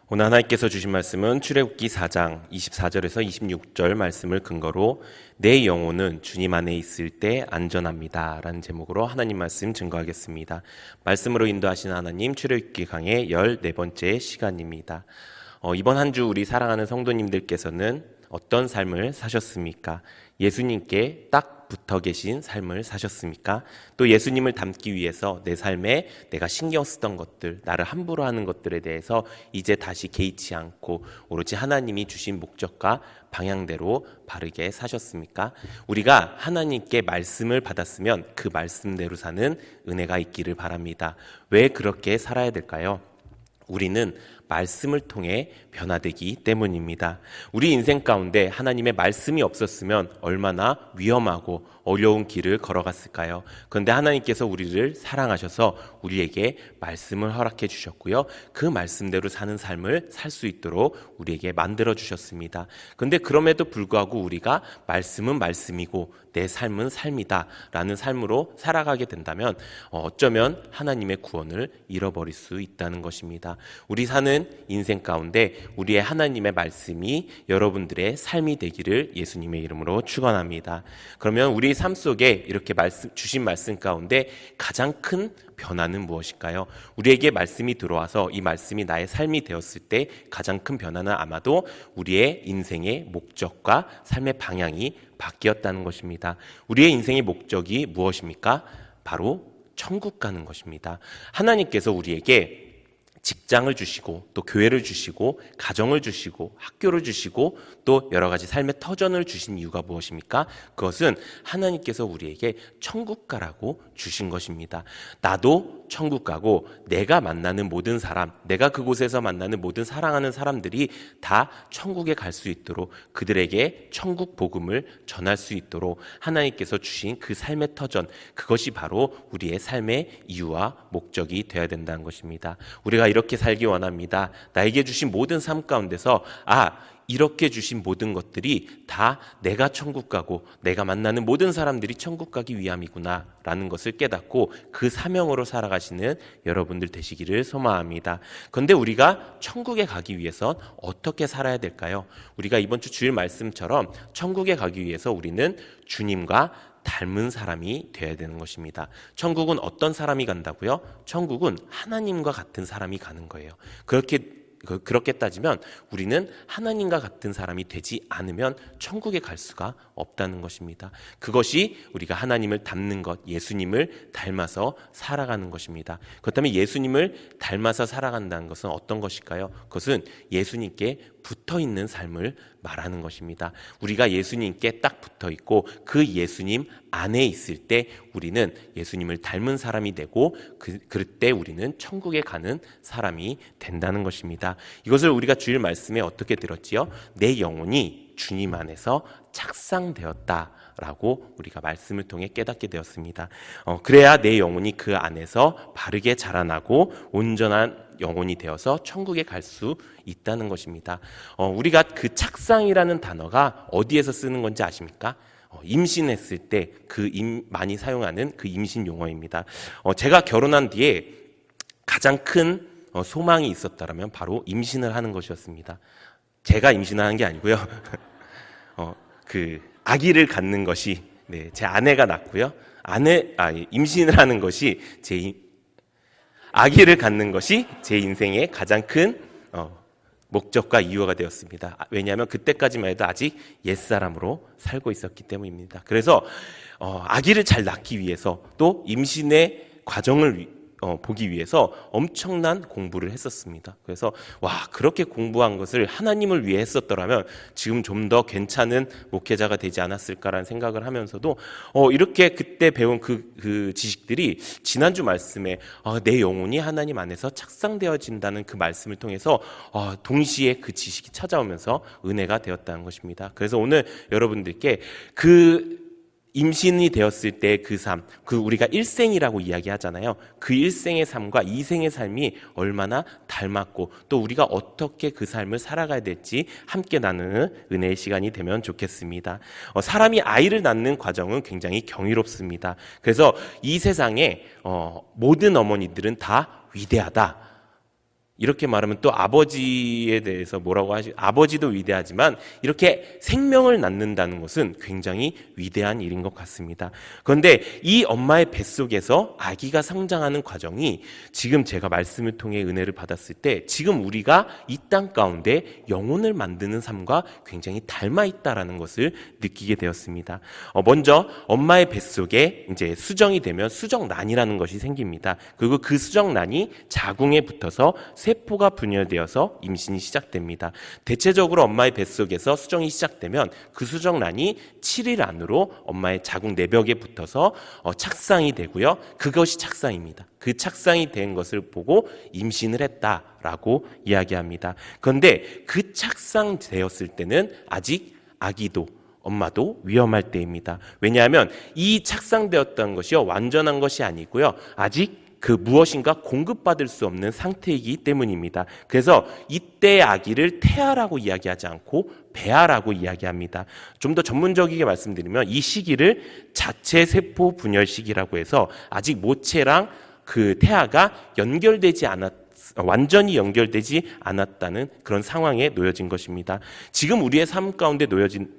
오늘 하나님께서 주신 말씀은 출애굽기 4장 24절에서 26절 말씀을 근거로 내 영혼은 주님 안에 있을 때 안전합니다 라는 제목으로 하나님 말씀 증거하겠습니다. 말씀으로 인도하신 하나님, 출애굽기 강의 14번째 시간입니다. 이번 한 주 우리 사랑하는 성도님들께서는 어떤 삶을 사셨습니까? 예수님께 딱 붙어 계신 삶을 사셨습니까? 또 예수님을 닮기 위해서 내 삶에 내가 신경 쓰던 것들, 나를 함부로 하는 것들에 대해서 이제 다시 개의치 않고 오로지 하나님이 주신 목적과 방향대로 바르게 사셨습니까? 우리가 하나님께 말씀을 받았으면 그 말씀대로 사는 은혜가 있기를 바랍니다. 왜 그렇게 살아야 될까요? 우리는 말씀을 통해 변화되기 때문입니다. 우리 인생 가운데 하나님의 말씀이 없었으면 얼마나 위험하고 어려운 길을 걸어갔을까요? 그런데 하나님께서 우리를 사랑하셔서 우리에게 말씀을 허락해 주셨고요. 그 말씀대로 사는 삶을 살 수 있도록 우리에게 만들어 주셨습니다. 그런데 그럼에도 불구하고 우리가 말씀은 말씀이고 내 삶은 삶이다 라는 삶으로 살아가게 된다면 어쩌면 하나님의 구원을 잃어버릴 수 있다는 것입니다. 우리 사는 인생 가운데 우리의 하나님의 말씀이 여러분들의 삶이 되기를 예수님의 이름으로 축원합니다. 그러면 우리 삶 속에 이렇게 주신 말씀 가운데 가장 큰 변화는 무엇일까요? 우리에게 말씀이 들어와서 이 말씀이 나의 삶이 되었을 때 가장 큰 변화는 아마도 우리의 인생의 목적과 삶의 방향이 바뀌었다는 것입니다. 우리의 인생의 목적이 무엇입니까? 바로 천국 가는 것입니다. 하나님께서 우리에게 직장을 주시고 또 교회를 주시고 가정을 주시고 학교를 주시고 또 여러 가지 삶의 터전을 주신 이유가 무엇입니까? 그것은 하나님께서 우리에게 천국 가라고 주신 것입니다. 나도 천국 가고 내가 만나는 모든 사람, 내가 그곳에서 만나는 모든 사랑하는 사람들이 다 천국에 갈 수 있도록 그들에게 천국 복음을 전할 수 있도록 하나님께서 주신 그 삶의 터전, 그것이 바로 우리의 삶의 이유와 목적이 되어야 된다는 것입니다. 우리가 이렇게 살기 원합니다. 나에게 주신 모든 삶 가운데서 이렇게 주신 모든 것들이 다 내가 천국 가고 내가 만나는 모든 사람들이 천국 가기 위함이구나 라는 것을 깨닫고 그 사명으로 살아가시는 여러분들 되시기를 소망합니다. 그런데 우리가 천국에 가기 위해선 어떻게 살아야 될까요? 우리가 이번 주 주일 말씀처럼 천국에 가기 위해서 우리는 주님과 닮은 사람이 되어야 되는 것입니다. 천국은 어떤 사람이 간다고요? 천국은 하나님과 같은 사람이 가는 거예요. 그렇게 따지면 우리는 하나님과 같은 사람이 되지 않으면 천국에 갈 수가 없다는 것입니다. 그것이 우리가 하나님을 닮는 것, 예수님을 닮아서 살아가는 것입니다. 그렇다면 예수님을 닮아서 살아간다는 것은 어떤 것일까요? 그것은 예수님께 붙어있는 삶을 말하는 것입니다. 우리가 예수님께 딱 붙어있고 그 예수님 안에 있을 때 우리는 예수님을 닮은 사람이 되고 그럴 때 우리는 천국에 가는 사람이 된다는 것입니다. 이것을 우리가 주일 말씀에 어떻게 들었지요? 내 영혼이 주님 안에서 착상되었다라고 우리가 말씀을 통해 깨닫게 되었습니다. 그래야 내 영혼이 그 안에서 바르게 자라나고 온전한 영혼이 되어서 천국에 갈 수 있다는 것입니다. 우리가 그 착상이라는 단어가 어디에서 쓰는 건지 아십니까? 임신했을 때 많이 사용하는 그 임신 용어입니다. 제가 결혼한 뒤에 가장 큰 소망이 있었다면 바로 임신을 하는 것이었습니다. 제가 임신을 하는 게 아니고요. 그 아기를 갖는 것이 제 아내가 낳고요. 임신을 하는 것이 아기를 갖는 것이 제 인생의 가장 큰 목적과 이유가 되었습니다. 왜냐하면 그때까지만 해도 아직 옛사람으로 살고 있었기 때문입니다. 그래서 아기를 잘 낳기 위해서 또 임신의 과정을 보기 위해서 엄청난 공부를 했었습니다. 그래서 그렇게 공부한 것을 하나님을 위해 했었더라면 지금 좀 더 괜찮은 목회자가 되지 않았을까라는 생각을 하면서도 이렇게 그때 배운 그 지식들이 지난주 말씀에 내 영혼이 하나님 안에서 착상되어진다는 그 말씀을 통해서 동시에 그 지식이 찾아오면서 은혜가 되었다는 것입니다. 그래서 오늘 여러분들께 임신이 되었을 때 그 삶, 우리가 일생이라고 이야기하잖아요. 그 일생의 삶과 이생의 삶이 얼마나 닮았고 또 우리가 어떻게 그 삶을 살아가야 될지 함께 나누는 은혜의 시간이 되면 좋겠습니다. 사람이 아이를 낳는 과정은 굉장히 경이롭습니다. 그래서 이 세상에 모든 어머니들은 다 위대하다. 이렇게 말하면 또 아버지에 대해서 뭐라고 아버지도 위대하지만 이렇게 생명을 낳는다는 것은 굉장히 위대한 일인 것 같습니다. 그런데 이 엄마의 뱃속에서 아기가 성장하는 과정이 지금 제가 말씀을 통해 은혜를 받았을 때 지금 우리가 이 땅 가운데 영혼을 만드는 삶과 굉장히 닮아 있다라는 것을 느끼게 되었습니다. 먼저 엄마의 뱃속에 이제 수정이 되면 수정란이라는 것이 생깁니다. 그리고 그 수정란이 자궁에 붙어서 세포가 분열되어서 임신이 시작됩니다. 대체적으로 엄마의 뱃속에서 수정이 시작되면 그 수정란이 7일 안으로 엄마의 자궁 내벽에 붙어서 착상이 되고요. 그것이 착상입니다. 그 착상이 된 것을 보고 임신을 했다라고 이야기합니다. 그런데 그 착상되었을 때는 아직 아기도 엄마도 위험할 때입니다. 왜냐하면 이 착상되었다는 것이요 완전한 것이 아니고요. 아직 그 무엇인가 공급받을 수 없는 상태이기 때문입니다. 그래서 이때 아기를 태아라고 이야기하지 않고 배아라고 이야기합니다. 좀 더 전문적이게 말씀드리면 이 시기를 자체 세포 분열 시기라고 해서 아직 모체랑 그 태아가 완전히 연결되지 않았다는 그런 상황에 놓여진 것입니다. 지금 우리의 삶 가운데 놓여진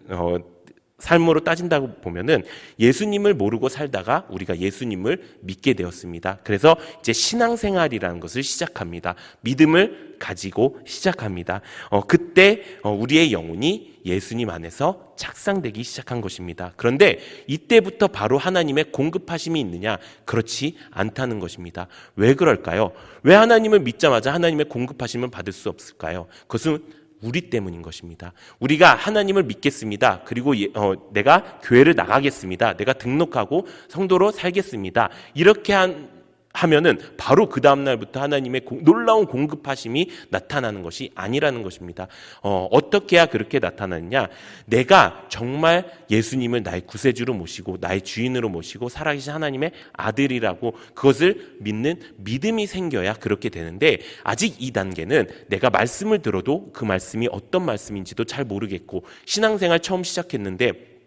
삶으로 따진다고 보면은 예수님을 모르고 살다가 우리가 예수님을 믿게 되었습니다. 그래서 이제 신앙생활이라는 것을 시작합니다. 믿음을 가지고 시작합니다. 그때 우리의 영혼이 예수님 안에서 착상되기 시작한 것입니다. 그런데 이때부터 바로 하나님의 공급하심이 있느냐? 그렇지 않다는 것입니다. 왜 그럴까요? 왜 하나님을 믿자마자 하나님의 공급하심을 받을 수 없을까요? 그것은 우리 때문인 것입니다. 우리가 하나님을 믿겠습니다. 그리고 내가 교회를 나가겠습니다. 내가 등록하고 성도로 살겠습니다. 이렇게 하면은 바로 그 다음 날부터 하나님의 놀라운 공급하심이 나타나는 것이 아니라는 것입니다. 어떻게 해야 그렇게 나타나느냐? 내가 정말 예수님을 나의 구세주로 모시고 나의 주인으로 모시고 살아계신 하나님의 아들이라고 그것을 믿는 믿음이 생겨야 그렇게 되는데 아직 이 단계는 내가 말씀을 들어도 그 말씀이 어떤 말씀인지도 잘 모르겠고 신앙생활 처음 시작했는데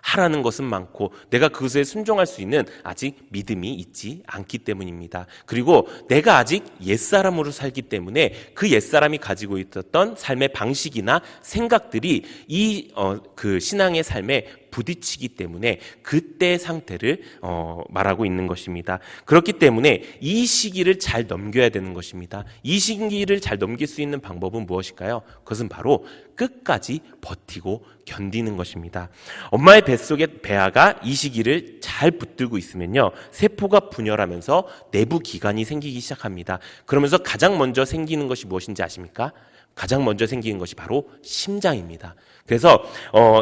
하라는 것은 많고 내가 그것에 순종할 수 있는 아직 믿음이 있지 않기 때문입니다. 그리고 내가 아직 옛사람으로 살기 때문에 그 옛사람이 가지고 있었던 삶의 방식이나 생각들이 그 신앙의 삶에 부딪히기 때문에 그때의 상태를 말하고 있는 것입니다. 그렇기 때문에 이 시기를 잘 넘겨야 되는 것입니다. 이 시기를 잘 넘길 수 있는 방법은 무엇일까요? 그것은 바로 끝까지 버티고 견디는 것입니다. 엄마의 뱃속의 배아가 이 시기를 잘 붙들고 있으면요, 세포가 분열하면서 내부 기관이 생기기 시작합니다. 그러면서 가장 먼저 생기는 것이 무엇인지 아십니까? 가장 먼저 생기는 것이 바로 심장입니다. 그래서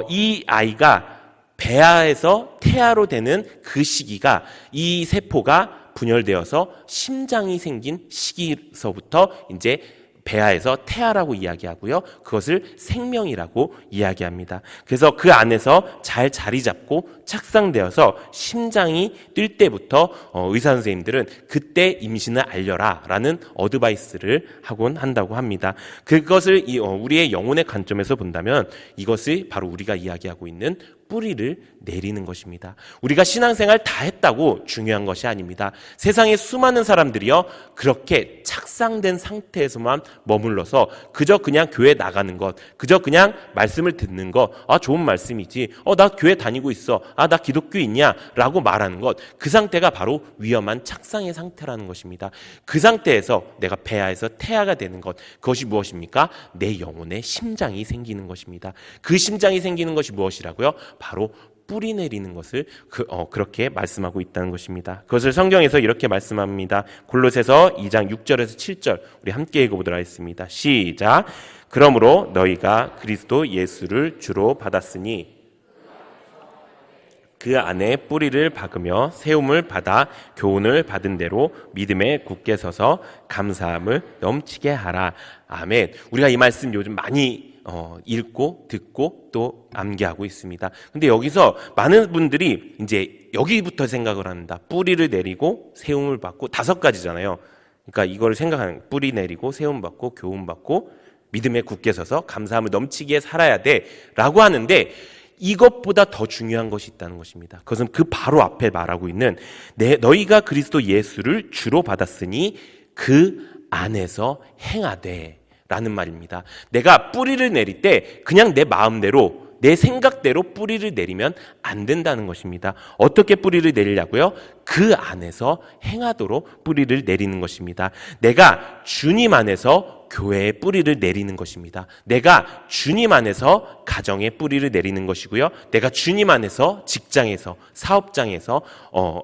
이 아이가 배아에서 태아로 되는 그 시기가 이 세포가 분열되어서 심장이 생긴 시기서부터 이제 배아에서 태아라고 이야기하고요. 그것을 생명이라고 이야기합니다. 그래서 그 안에서 잘 자리 잡고 착상되어서 심장이 뛸 때부터 의사 선생님들은 그때 임신을 알려라 라는 어드바이스를 하곤 한다고 합니다. 그것을 우리의 영혼의 관점에서 본다면 이것이 바로 우리가 이야기하고 있는 뿌리를 내리는 것입니다. 우리가 신앙생활 다 했다고 중요한 것이 아닙니다. 세상에 수많은 사람들이요, 그렇게 착상된 상태에서만 머물러서 그저 그냥 교회 나가는 것, 그저 그냥 말씀을 듣는 것, 좋은 말씀이지, 나 교회 다니고 있어, 나 기독교인이야 라고 말하는 것, 그 상태가 바로 위험한 착상의 상태라는 것입니다. 그 상태에서 내가 배아에서 태아가 되는 것, 그것이 무엇입니까? 내 영혼의 심장이 생기는 것입니다. 그 심장이 생기는 것이 무엇이라고요? 바로 뿌리 내리는 것을 그렇게 말씀하고 있다는 것입니다. 그것을 성경에서 이렇게 말씀합니다. 골로새서 2장 6절에서 7절 우리 함께 읽어보도록 하겠습니다. 시작. 그러므로 너희가 그리스도 예수를 주로 받았으니 그 안에 뿌리를 박으며 세움을 받아 교훈을 받은 대로 믿음에 굳게 서서 감사함을 넘치게 하라. 아멘. 우리가 이 말씀 요즘 많이 읽고 듣고 또 암기하고 있습니다. 근데 여기서 많은 분들이 이제 여기부터 생각을 한다. 뿌리를 내리고 세움을 받고 5가지잖아요. 그러니까 이걸 생각하는, 뿌리 내리고 세움 받고 교훈 받고 믿음에 굳게 서서 감사함을 넘치게 살아야 돼 라고 하는데 이것보다 더 중요한 것이 있다는 것입니다. 그것은 그 바로 앞에 말하고 있는 너희가 그리스도 예수를 주로 받았으니 그 안에서 행하되 라는 말입니다. 내가 뿌리를 내릴 때 그냥 내 마음대로 내 생각대로 뿌리를 내리면 안 된다는 것입니다. 어떻게 뿌리를 내리려고요? 그 안에서 행하도록 뿌리를 내리는 것입니다. 내가 주님 안에서 교회에 뿌리를 내리는 것입니다. 내가 주님 안에서 가정에 뿌리를 내리는 것이고요. 내가 주님 안에서 직장에서, 사업장에서,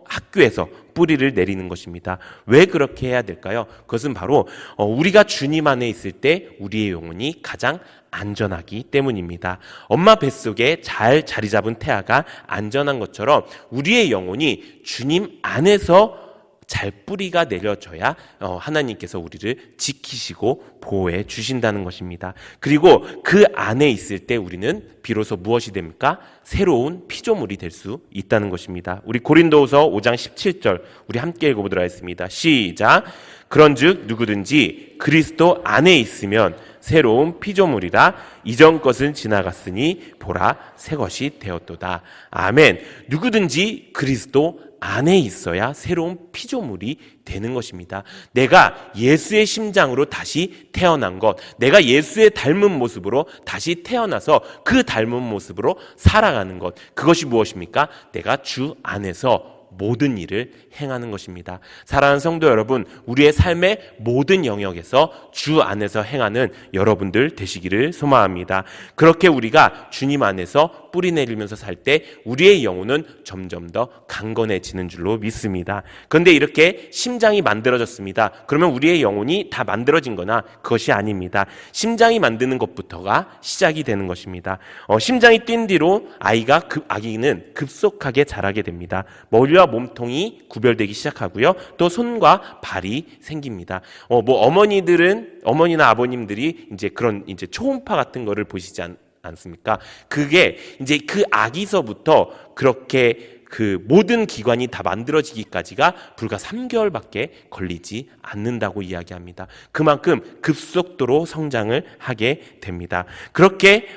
학교에서 뿌리를 내리는 것입니다. 왜 그렇게 해야 될까요? 그것은 바로 우리가 주님 안에 있을 때 우리의 영혼이 가장 안전하기 때문입니다. 엄마 뱃속에 잘 자리 잡은 태아가 안전한 것처럼 우리의 영혼이 주님 안에서 잘 뿌리가 내려져야 하나님께서 우리를 지키시고 보호해 주신다는 것입니다. 그리고 그 안에 있을 때 우리는 비로소 무엇이 됩니까? 새로운 피조물이 될 수 있다는 것입니다. 우리 고린도후서 5장 17절 우리 함께 읽어보도록 하겠습니다. 시작. 그런즉 누구든지 그리스도 안에 있으면 새로운 피조물이라 이전 것은 지나갔으니 보라 새 것이 되었도다. 아멘. 누구든지 그리스도 안에 있어야 새로운 피조물이 되는 것입니다. 내가 예수의 심장으로 다시 태어난 것, 내가 예수의 닮은 모습으로 다시 태어나서 그 닮은 모습으로 살아가는 것, 그것이 무엇입니까? 내가 주 안에서 모든 일을 행하는 것입니다. 사랑하는 성도 여러분, 우리의 삶의 모든 영역에서 주 안에서 행하는 여러분들 되시기를 소망합니다. 그렇게 우리가 주님 안에서 뿌리 내리면서 살 때 우리의 영혼은 점점 더 강건해지는 줄로 믿습니다. 그런데 이렇게 심장이 만들어졌습니다. 그러면 우리의 영혼이 다 만들어진 거나 그것이 아닙니다. 심장이 만드는 것부터가 시작이 되는 것입니다. 심장이 뛴 뒤로 아기는 급속하게 자라게 됩니다. 머리와 몸통이 구별되기 시작하고요. 또 손과 발이 생깁니다. 어머니나 아버님들이 이제 그런 이제 초음파 같은 거를 보시지 않습니까? 그게 이제 그 아기서부터 그렇게 그 모든 기관이 다 만들어지기까지가 불과 3개월밖에 걸리지 않는다고 이야기합니다. 그만큼 급속도로 성장을 하게 됩니다. 그렇게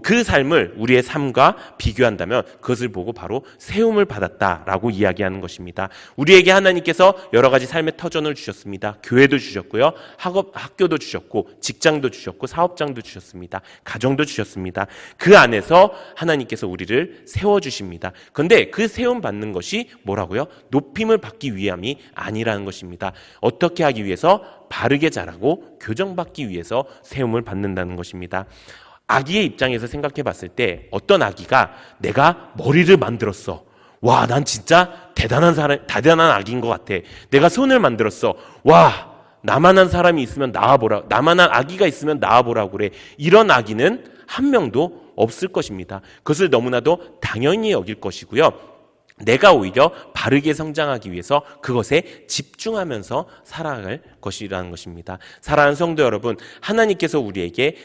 그 삶을 우리의 삶과 비교한다면 그것을 보고 바로 세움을 받았다라고 이야기하는 것입니다. 우리에게 하나님께서 여러 가지 삶의 터전을 주셨습니다. 교회도 주셨고요. 학교도 주셨고 직장도 주셨고 사업장도 주셨습니다. 가정도 주셨습니다. 그 안에서 하나님께서 우리를 세워주십니다. 그런데 그 세움 받는 것이 뭐라고요? 높임을 받기 위함이 아니라는 것입니다. 어떻게 하기 위해서? 바르게 자라고 교정받기 위해서 세움을 받는다는 것입니다. 아기의 입장에서 생각해 봤을 때 어떤 아기가 내가 머리를 만들었어. 와, 난 진짜 대단한 아기인 것 같아. 내가 손을 만들었어. 와, 나만한 사람이 있으면 나와보라. 나만한 아기가 있으면 나와보라고 그래. 이런 아기는 한 명도 없을 것입니다. 그것을 너무나도 당연히 여길 것이고요. 내가 오히려 바르게 성장하기 위해서 그것에 집중하면서 살아갈 것이라는 것입니다. 사랑하는 성도 여러분, 하나님께서 우리에게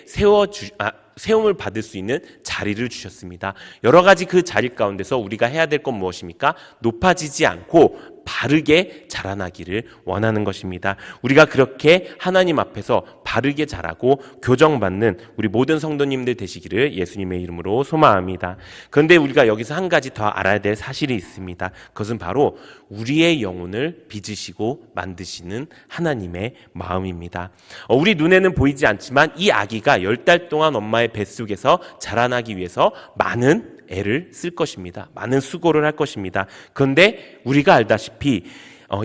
세움을 받을 수 있는 자리를 주셨습니다. 여러 가지 그 자리 가운데서 우리가 해야 될 건 무엇입니까? 높아지지 않고 바르게 자라나기를 원하는 것입니다. 우리가 그렇게 하나님 앞에서 바르게 자라고 교정받는 우리 모든 성도님들 되시기를 예수님의 이름으로 소망합니다. 그런데 우리가 여기서 한 가지 더 알아야 될 사실이 있습니다. 그것은 바로 우리의 영혼을 빚으시고 만드시는 하나님의 마음입니다. 우리 눈에는 보이지 않지만 이 아기가 10달 동안 엄마의 뱃속에서 자라나기 위해서 많은 애를 쓸 것입니다. 많은 수고를 할 것입니다. 그런데 우리가 알다시피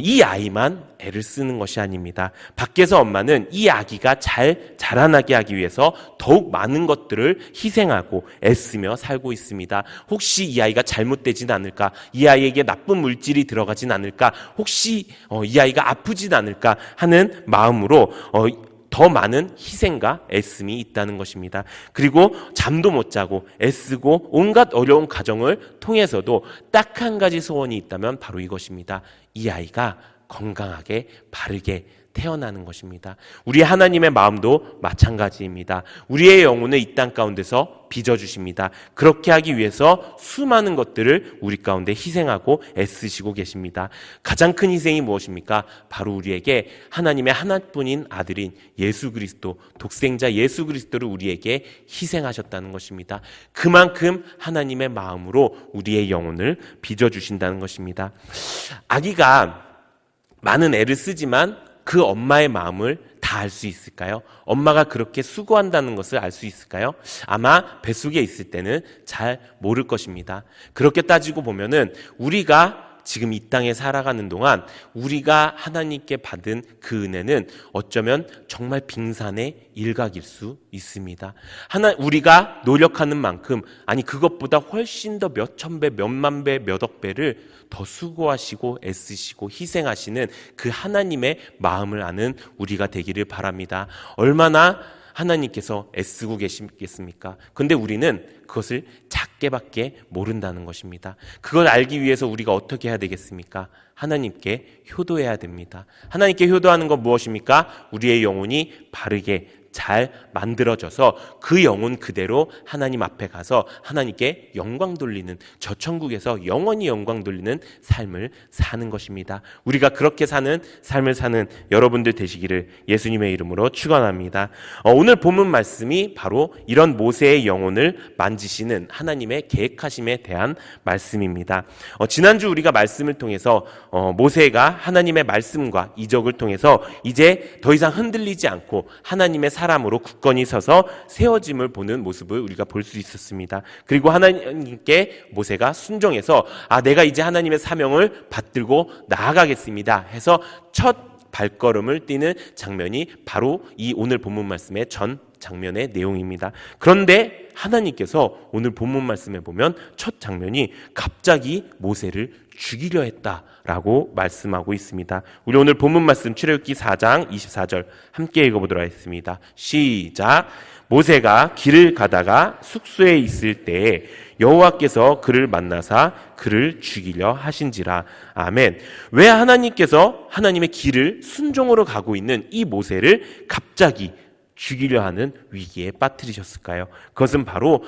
이 아이만 애를 쓰는 것이 아닙니다. 밖에서 엄마는 이 아기가 잘 자라나게 하기 위해서 더욱 많은 것들을 희생하고 애쓰며 살고 있습니다. 혹시 이 아이가 잘못되진 않을까? 이 아이에게 나쁜 물질이 들어가진 않을까? 혹시 이 아이가 아프진 않을까 하는 마음으로 더 많은 희생과 애씀이 있다는 것입니다. 그리고 잠도 못 자고 애쓰고 온갖 어려운 과정을 통해서도 딱 한 가지 소원이 있다면 바로 이것입니다. 이 아이가 건강하게 바르게 태어나는 것입니다. 우리 하나님의 마음도 마찬가지입니다. 우리의 영혼을 이 땅 가운데서 빚어주십니다. 그렇게 하기 위해서 수많은 것들을 우리 가운데 희생하고 애쓰시고 계십니다. 가장 큰 희생이 무엇입니까? 바로 우리에게 하나님의 하나뿐인 아들인 예수 그리스도, 독생자 예수 그리스도를 우리에게 희생하셨다는 것입니다. 그만큼 하나님의 마음으로 우리의 영혼을 빚어주신다는 것입니다. 아기가 많은 애를 쓰지만 그 엄마의 마음을 다 알 수 있을까요? 엄마가 그렇게 수고한다는 것을 알 수 있을까요? 아마 뱃속에 있을 때는 잘 모를 것입니다. 그렇게 따지고 보면은 우리가 지금 이 땅에 살아가는 동안 우리가 하나님께 받은 그 은혜는 어쩌면 정말 빙산의 일각일 수 있습니다. 우리가 노력하는 만큼, 아니 그것보다 훨씬 더 몇천 배, 몇만 배, 몇억 배를 더 수고하시고 애쓰시고 희생하시는 그 하나님의 마음을 아는 우리가 되기를 바랍니다. 얼마나 하나님께서 애쓰고 계시겠습니까? 근데 우리는 그것을 작게밖에 모른다는 것입니다. 그걸 알기 위해서 우리가 어떻게 해야 되겠습니까? 하나님께 효도해야 됩니다. 하나님께 효도하는 건 무엇입니까? 우리의 영혼이 바르게 잘 만들어져서 그 영혼 그대로 하나님 앞에 가서 하나님께 영광 돌리는, 저 천국에서 영원히 영광 돌리는 삶을 사는 것입니다. 우리가 그렇게 사는 삶을 사는 여러분들 되시기를 예수님의 이름으로 축원합니다. 오늘 본문 말씀이 바로 이런 모세의 영혼을 만지시는 하나님의 계획하심에 대한 말씀입니다. 지난주 우리가 말씀을 통해서 모세가 하나님의 말씀과 이적을 통해서 이제 더 이상 흔들리지 않고 하나님의 사람으로 굳건히 서서 세워짐을 보는 모습을 우리가 볼 수 있었습니다. 그리고 하나님께 모세가 순종해서 내가 이제 하나님의 사명을 받들고 나아가겠습니다 해서 첫 발걸음을 띄는 장면이 바로 이 오늘 본문 말씀의 전 장면의 내용입니다. 그런데 하나님께서 오늘 본문 말씀에 보면 첫 장면이 갑자기 모세를 죽이려 했다라고 말씀하고 있습니다. 우리 오늘 본문 말씀 출애굽기 4장 24절 함께 읽어보도록 하겠습니다. 시작. 모세가 길을 가다가 숙소에 있을 때에 여호와께서 그를 만나사 그를 죽이려 하신지라. 아멘. 왜 하나님께서 하나님의 길을 순종으로 가고 있는 이 모세를 갑자기 죽이려 하는 위기에 빠뜨리셨을까요? 그것은 바로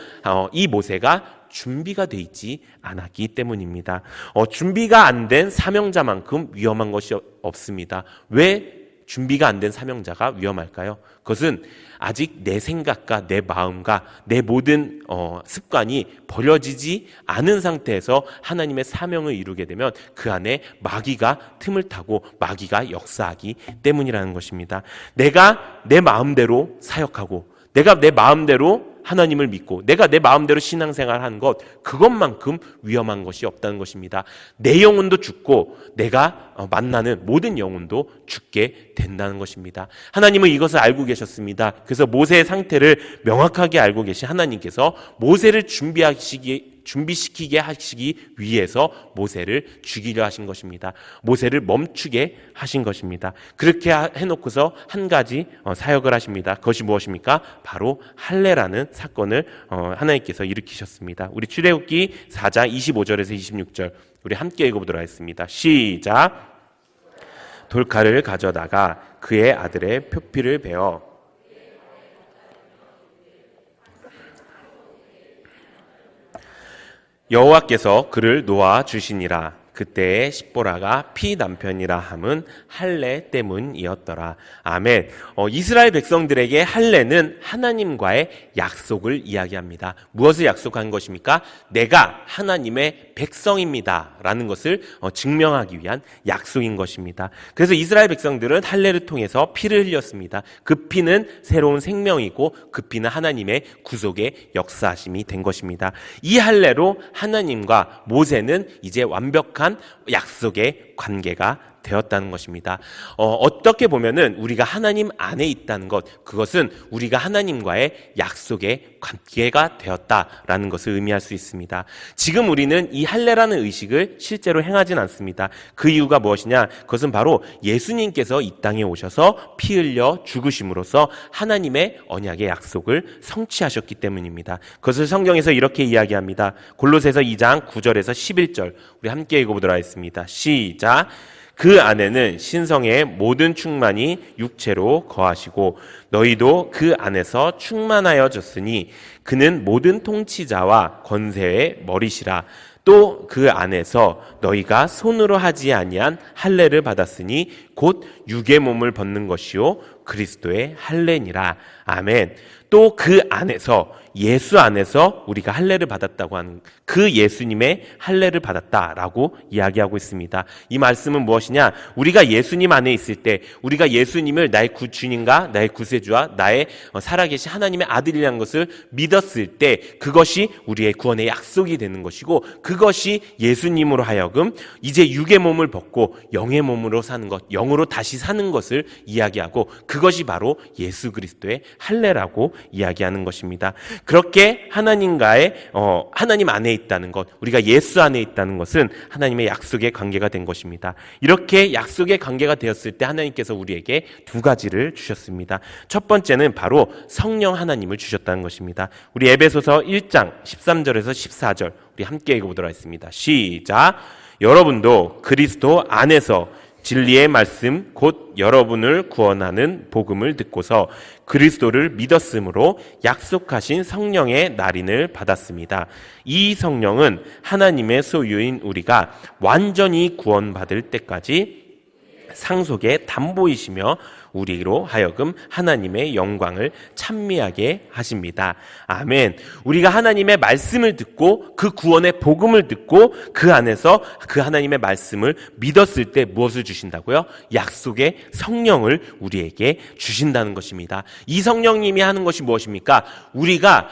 이 모세가 준비가 돼 있지 않았기 때문입니다. 준비가 안 된 사명자만큼 위험한 것이 없습니다. 왜 준비가 안 된 사명자가 위험할까요? 그것은 아직 내 생각과 내 마음과 내 모든 습관이 버려지지 않은 상태에서 하나님의 사명을 이루게 되면 그 안에 마귀가 틈을 타고 마귀가 역사하기 때문이라는 것입니다. 내가 내 마음대로 사역하고 내가 내 마음대로 하나님을 믿고 내가 내 마음대로 신앙생활하는 것, 그것만큼 위험한 것이 없다는 것입니다. 내 영혼도 죽고 내가 만나는 모든 영혼도 죽게 된다는 것입니다. 하나님은 이것을 알고 계셨습니다. 그래서 모세의 상태를 명확하게 알고 계신 하나님께서 모세를 준비시키게 하시기 위해서 모세를 죽이려 하신 것입니다. 모세를 멈추게 하신 것입니다. 그렇게 해놓고서 한 가지 사역을 하십니다. 그것이 무엇입니까? 바로 할례라는 사건을 하나님께서 일으키셨습니다. 우리 출애굽기 4장 25절에서 26절 우리 함께 읽어보도록 하겠습니다. 시작. 돌칼을 가져다가 그의 아들의 표피를 베어 여호와께서 그를 놓아 주시니라. 그때의 십보라가 피남편이라 함은 할례 때문이었더라. 아멘. 이스라엘 백성들에게 할례는 하나님과의 약속을 이야기합니다. 무엇을 약속한 것입니까? 내가 하나님의 백성입니다 라는 것을 증명하기 위한 약속인 것입니다. 그래서 이스라엘 백성들은 할례를 통해서 피를 흘렸습니다. 그 피는 새로운 생명이고 그 피는 하나님의 구속의 역사하심이 된 것입니다. 이 할례로 하나님과 모세는 이제 완벽한 약속의 관계가 되었다는 것입니다. 어떻게 보면은 우리가 하나님 안에 있다는 것, 그것은 우리가 하나님과의 약속의 관계가 되었다라는 것을 의미할 수 있습니다. 지금 우리는 이 할례라는 의식을 실제로 행하진 않습니다. 그 이유가 무엇이냐? 그것은 바로 예수님께서 이 땅에 오셔서 피 흘려 죽으심으로써 하나님의 언약의 약속을 성취하셨기 때문입니다. 그것을 성경에서 이렇게 이야기합니다. 골로새서 2장 9절에서 11절 우리 함께 읽어보도록 하겠습니다. 시작. 그 안에는 신성의 모든 충만이 육체로 거하시고 너희도 그 안에서 충만하여졌으니 그는 모든 통치자와 권세의 머리시라. 또 그 안에서 너희가 손으로 하지 아니한 할례를 받았으니 곧 육의 몸을 벗는 것이요 그리스도의 할례니라. 아멘. 또 그 안에서, 예수 안에서 우리가 할례를 받았다고 하는, 그 예수님의 할례를 받았다라고 이야기하고 있습니다. 이 말씀은 무엇이냐? 우리가 예수님 안에 있을 때, 우리가 예수님을 나의 주님과 나의 구세주와 나의 살아계신 하나님의 아들이라는 것을 믿었을 때, 그것이 우리의 구원의 약속이 되는 것이고, 그것이 예수님으로 하여금 이제 육의 몸을 벗고 영의 몸으로 사는 것, 영으로 다시 사는 것을 이야기하고, 그것이 바로 예수 그리스도의 할례라고 이야기하는 것입니다. 그렇게 하나님과의 하나님 안에 있다는 것, 우리가 예수 안에 있다는 것은 하나님의 약속의 관계가 된 것입니다. 이렇게 약속의 관계가 되었을 때 하나님께서 우리에게 두 가지를 주셨습니다. 첫 번째는 바로 성령 하나님을 주셨다는 것입니다. 우리 에베소서 1장 13절에서 14절 우리 함께 읽어보도록 하겠습니다. 시작. 여러분도 그리스도 안에서 진리의 말씀 곧 여러분을 구원하는 복음을 듣고서 그리스도를 믿었으므로 약속하신 성령의 날인을 받았습니다. 이 성령은 하나님의 소유인 우리가 완전히 구원받을 때까지 상속의 담보이시며 우리로 하여금 하나님의 영광을 찬미하게 하십니다. 아멘. 우리가 하나님의 말씀을 듣고 그 구원의 복음을 듣고 그 안에서 그 하나님의 말씀을 믿었을 때 무엇을 주신다고요? 약속의 성령을 우리에게 주신다는 것입니다. 이 성령님이 하는 것이 무엇입니까? 우리가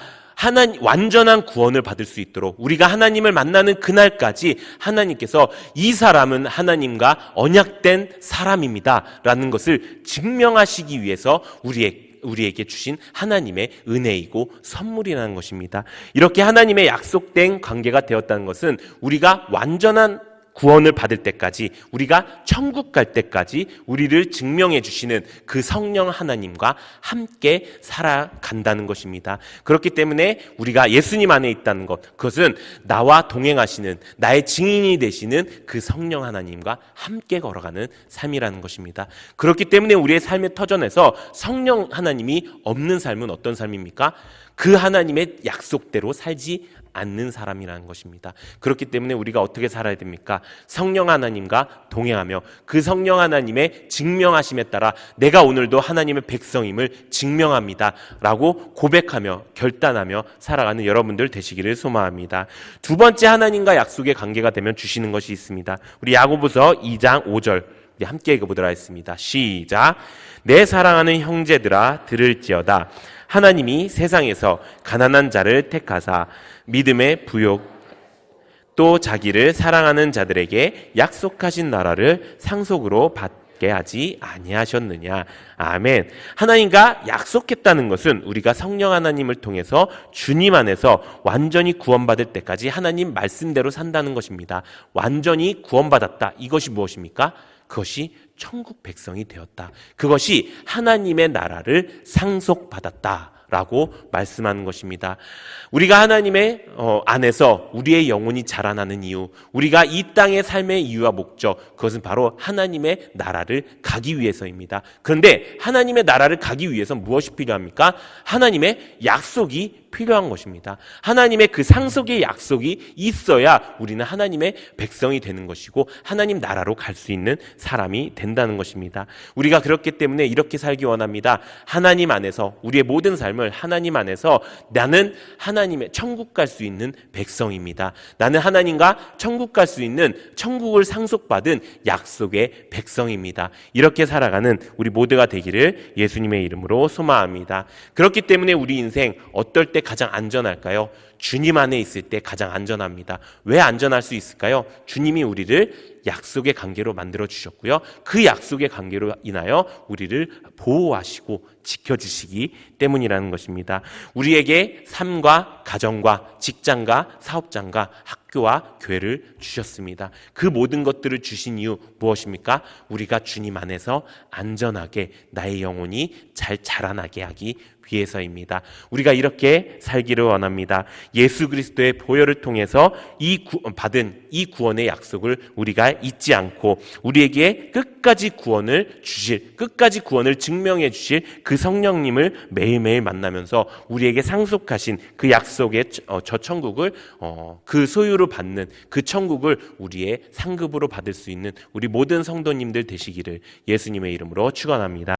완전한 구원을 받을 수 있도록, 우리가 하나님을 만나는 그날까지 하나님께서 이 사람은 하나님과 언약된 사람입니다 라는 것을 증명하시기 위해서 우리에게 주신 하나님의 은혜이고 선물이라는 것입니다. 이렇게 하나님의 약속된 관계가 되었다는 것은 우리가 완전한 구원을 받을 때까지, 우리가 천국 갈 때까지 우리를 증명해 주시는 그 성령 하나님과 함께 살아간다는 것입니다. 그렇기 때문에 우리가 예수님 안에 있다는 것, 그것은 나와 동행하시는, 나의 증인이 되시는 그 성령 하나님과 함께 걸어가는 삶이라는 것입니다. 그렇기 때문에 우리의 삶의 터전에서 성령 하나님이 없는 삶은 어떤 삶입니까? 그 하나님의 약속대로 살지 않는 사람이라는 것입니다. 그렇기 때문에 우리가 어떻게 살아야 됩니까? 성령 하나님과 동행하며 그 성령 하나님의 증명하심에 따라 내가 오늘도 하나님의 백성임을 증명합니다 라고 고백하며 결단하며 살아가는 여러분들 되시기를 소망합니다. 두 번째 하나님과 약속의 관계가 되면 주시는 것이 있습니다. 우리 야고보서 2장 5절 함께 읽어보도록 하겠습니다. 시작. 내 사랑하는 형제들아 들을지어다. 하나님이 세상에서 가난한 자를 택하사 믿음의 부욕 또 자기를 사랑하는 자들에게 약속하신 나라를 상속으로 받게 하지 아니하셨느냐. 아멘. 하나님과 약속했다는 것은 우리가 성령 하나님을 통해서 주님 안에서 완전히 구원받을 때까지 하나님 말씀대로 산다는 것입니다. 완전히 구원받았다. 이것이 무엇입니까? 그것이 천국 백성이 되었다. 그것이 하나님의 나라를 상속받았다 라고 말씀하는 것입니다. 우리가 하나님의 안에서 우리의 영혼이 자라나는 이유, 우리가 이 땅의 삶의 이유와 목적, 그것은 바로 하나님의 나라를 가기 위해서입니다. 그런데 하나님의 나라를 가기 위해서는 무엇이 필요합니까? 하나님의 약속이 필요한 것입니다. 하나님의 그 상속의 약속이 있어야 우리는 하나님의 백성이 되는 것이고 하나님 나라로 갈 수 있는 사람이 된다는 것입니다. 우리가 그렇기 때문에 이렇게 살기 원합니다. 하나님 안에서 우리의 모든 삶을 하나님 안에서 나는 하나님의 천국 갈 수 있는 백성입니다. 나는 하나님과 천국 갈 수 있는 천국을 상속받은 약속의 백성입니다. 이렇게 살아가는 우리 모두가 되기를 예수님의 이름으로 소망합니다. 그렇기 때문에 우리 인생 어떨 때 가장 안전할까요? 주님 안에 있을 때 가장 안전합니다. 왜 안전할 수 있을까요? 주님이 우리를 약속의 관계로 만들어 주셨고요. 그 약속의 관계로 인하여 우리를 보호하시고 지켜주시기 때문이라는 것입니다. 우리에게 삶과 가정과 직장과 사업장과 학교와 교회를 주셨습니다. 그 모든 것들을 주신 이유 무엇입니까? 우리가 주님 안에서 안전하게 나의 영혼이 잘 자라나게 하기 위해서입니다. 우리가 이렇게 살기를 원합니다. 예수 그리스도의 보혈을 통해서 받은 이 구원의 약속을 우리가 정말 잊지 않고 우리에게 끝까지 구원을 주실, 끝까지 구원을 증명해 주실 그 성령님을 매일매일 만나면서 우리에게 상속하신 그 약속의 저 천국을 그 소유로 받는 그 천국을 우리의 상급으로 받을 수 있는 우리 모든 성도님들 되시기를 예수님의 이름으로 축원합니다.